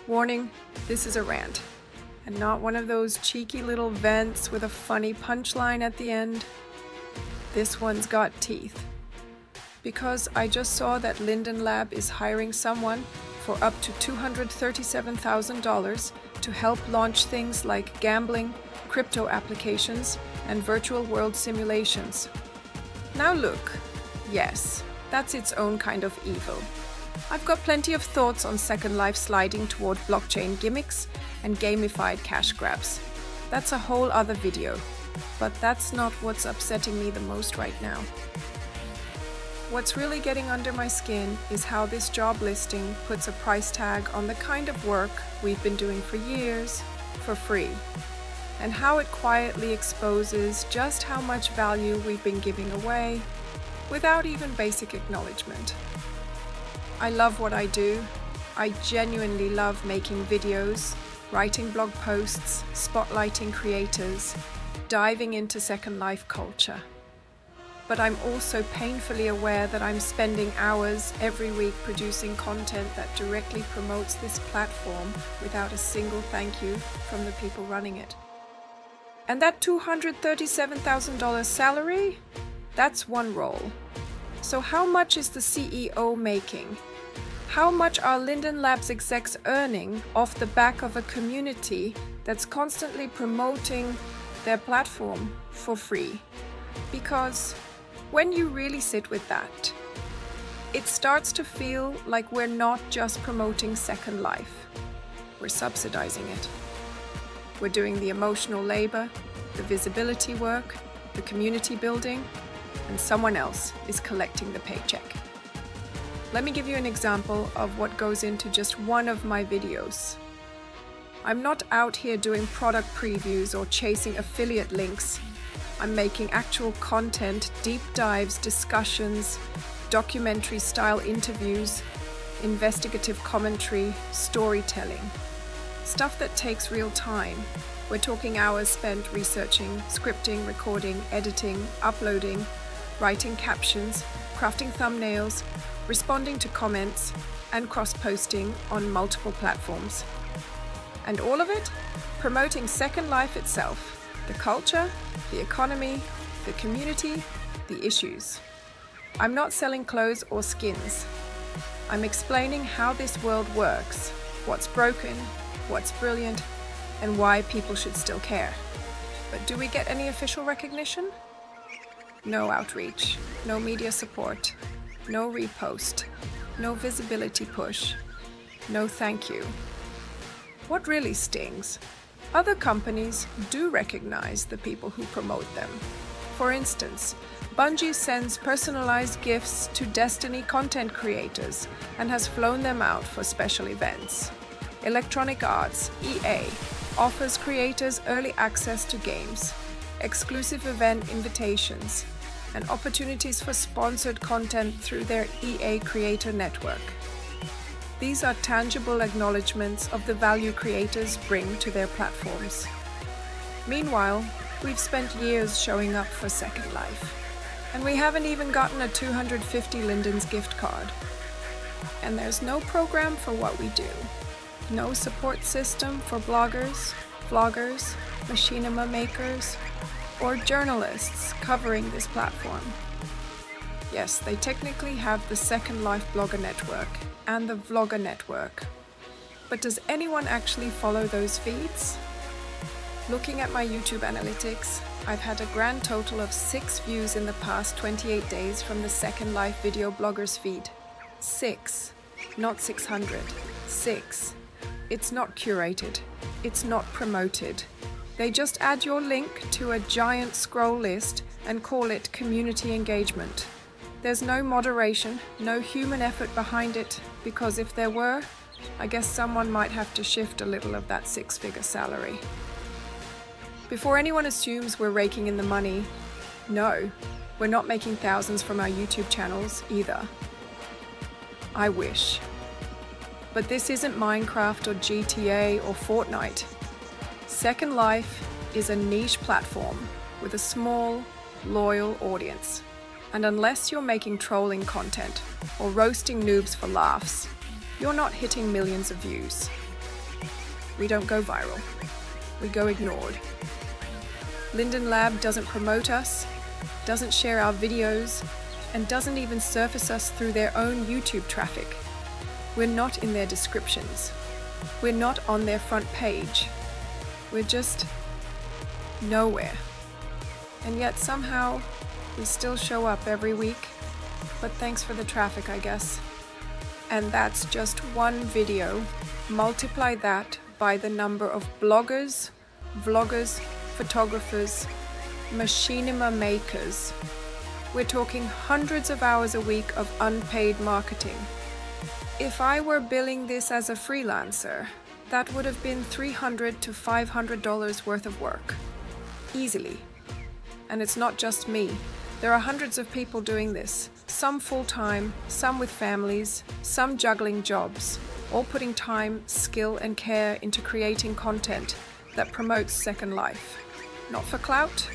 Warning, this is a rant, and not one of those cheeky little vents with a funny punchline at the end. This one's got teeth. Because I just saw that Linden Lab is hiring someone for up to $237,000 to help launch things like gambling, crypto applications, and virtual world simulations. Now look, yes, that's its own kind of evil. I've got plenty of thoughts on Second Life sliding toward blockchain gimmicks and gamified cash grabs. That's a whole other video, but that's not what's upsetting me the most right now. What's really getting under my skin is how this job listing puts a price tag on the kind of work we've been doing for years for free, and how it quietly exposes just how much value we've been giving away without even basic acknowledgement. I love what I do. I genuinely love making videos, writing blog posts, spotlighting creators, diving into Second Life culture. But I'm also painfully aware that I'm spending hours every week producing content that directly promotes this platform without a single thank you from the people running it. And that $237,000 salary? That's one role. So how much is the CEO making? How much are Linden Labs execs earning off the back of a community that's constantly promoting their platform for free? Because when you really sit with that, it starts to feel like we're not just promoting Second Life. We're subsidizing it. We're doing the emotional labor, the visibility work, the community building, and someone else is collecting the paycheck. Let me give you an example of what goes into just one of my videos. I'm not out here doing product previews or chasing affiliate links. I'm making actual content, deep dives, discussions, documentary-style interviews, investigative commentary, storytelling. Stuff that takes real time. We're talking hours spent researching, scripting, recording, editing, uploading, writing captions, crafting thumbnails, responding to comments, and cross-posting on multiple platforms. And all of it promoting Second Life itself. The culture, the economy, the community, the issues. I'm not selling clothes or skins. I'm explaining how this world works, what's broken, what's brilliant, and why people should still care. But do we get any official recognition? No outreach, no media support, no repost, no visibility push, no thank you. What really stings? Other companies do recognize the people who promote them. For instance, Bungie sends personalized gifts to Destiny content creators and has flown them out for special events. Electronic Arts, EA, offers creators early access to games, exclusive event invitations, and opportunities for sponsored content through their EA Creator Network. These are tangible acknowledgements of the value creators bring to their platforms. Meanwhile, we've spent years showing up for Second Life, and we haven't even gotten a 250 Linden's gift card. And there's no program for what we do. No support system for bloggers, vloggers, machinima makers, or journalists covering this platform. Yes, they technically have the Second Life Blogger Network and the Vlogger Network. But does anyone actually follow those feeds? Looking at my YouTube analytics, I've had a grand total of 6 views in the past 28 days from the Second Life video bloggers feed. 6, not 600. 6. It's not curated. It's not promoted. They just add your link to a giant scroll list and call it community engagement. There's no moderation, no human effort behind it, because if there were, I guess someone might have to shift a little of that 6-figure salary. Before anyone assumes we're raking in the money, no, we're not making thousands from our YouTube channels either. I wish. But this isn't Minecraft or GTA or Fortnite. Second Life is a niche platform with a small, loyal audience. And unless you're making trolling content or roasting noobs for laughs, you're not hitting millions of views. we don't go viral. We go ignored. Linden Lab doesn't promote us, doesn't share our videos, and doesn't even surface us through their own YouTube traffic. We're not in their descriptions. We're not on their front page. We're just nowhere. And yet somehow we still show up every week. But thanks for the traffic, I guess. And that's just one video. Multiply that by the number of bloggers, vloggers, photographers, machinima makers. We're talking hundreds of hours a week of unpaid marketing. If I were billing this as a freelancer, that would have been $300 to $500 worth of work. Easily. And it's not just me. There are hundreds of people doing this, some full-time, some with families, some juggling jobs, all putting time, skill, and care into creating content that promotes Second Life. Not for clout,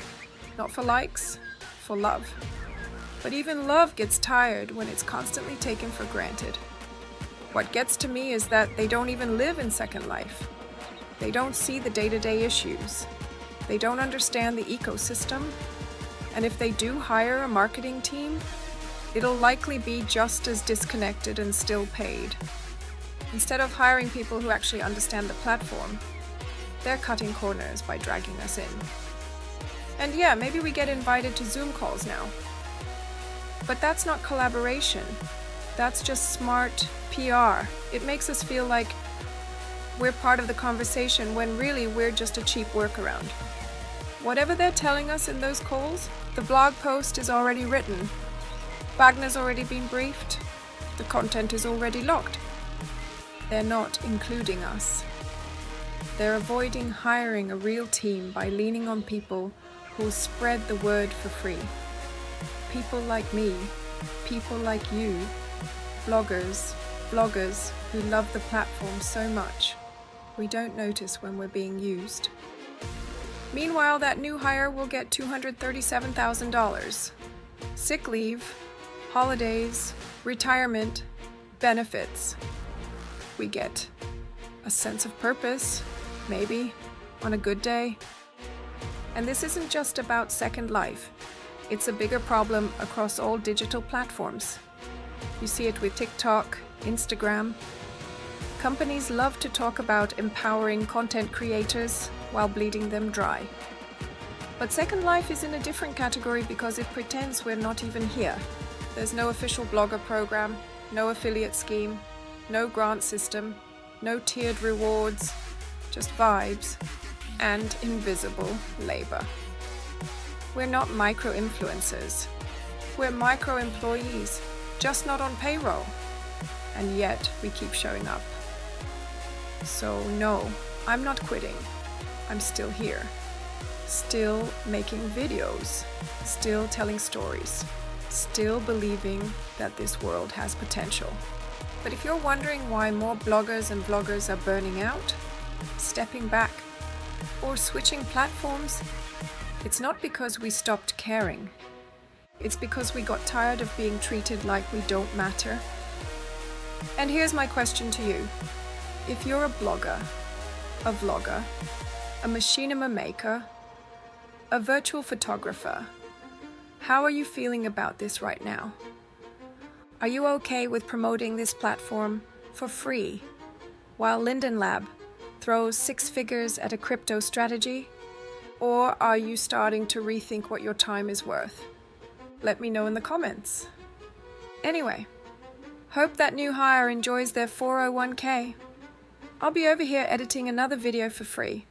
not for likes, for love. But even love gets tired when it's constantly taken for granted. What gets to me is that they don't even live in Second Life. They don't see the day-to-day issues. They don't understand the ecosystem. And if they do hire a marketing team, it'll likely be just as disconnected and still paid. Instead of hiring people who actually understand the platform, they're cutting corners by dragging us in. And yeah, maybe we get invited to Zoom calls now. But that's not collaboration. That's just smart PR. It makes us feel like we're part of the conversation when really we're just a cheap workaround. Whatever they're telling us in those calls, the blog post is already written. Wagner's already been briefed. The content is already locked. They're not including us. They're avoiding hiring a real team by leaning on people who'll spread the word for free. People like me, people like you, bloggers, vloggers who love the platform so much, we don't notice when we're being used. Meanwhile, that new hire will get $237,000. Sick leave, holidays, retirement, benefits. We get a sense of purpose, maybe, on a good day. And this isn't just about Second Life. It's a bigger problem across all digital platforms. You see it with TikTok, Instagram. Companies love to talk about empowering content creators while bleeding them dry. But Second Life is in a different category because it pretends we're not even here. There's no official blogger program, no affiliate scheme, no grant system, no tiered rewards, just vibes and invisible labor. We're not micro-influencers. We're micro-employees, just not on payroll. And yet we keep showing up. So no, I'm not quitting. I'm still here. Still making videos. Still telling stories. Still believing that this world has potential. But if you're wondering why more bloggers and vloggers are burning out, stepping back, or switching platforms, it's not because we stopped caring. It's because we got tired of being treated like we don't matter. And here's my question to you. If you're a blogger, a vlogger, a machinima maker, a virtual photographer, how are you feeling about this right now? Are you okay with promoting this platform for free while Linden Lab throws 6 figures at a crypto strategy? Or are you starting to rethink what your time is worth? Let me know in the comments. Anyway, hope that new hire enjoys their 401k. I'll be over here editing another video for free.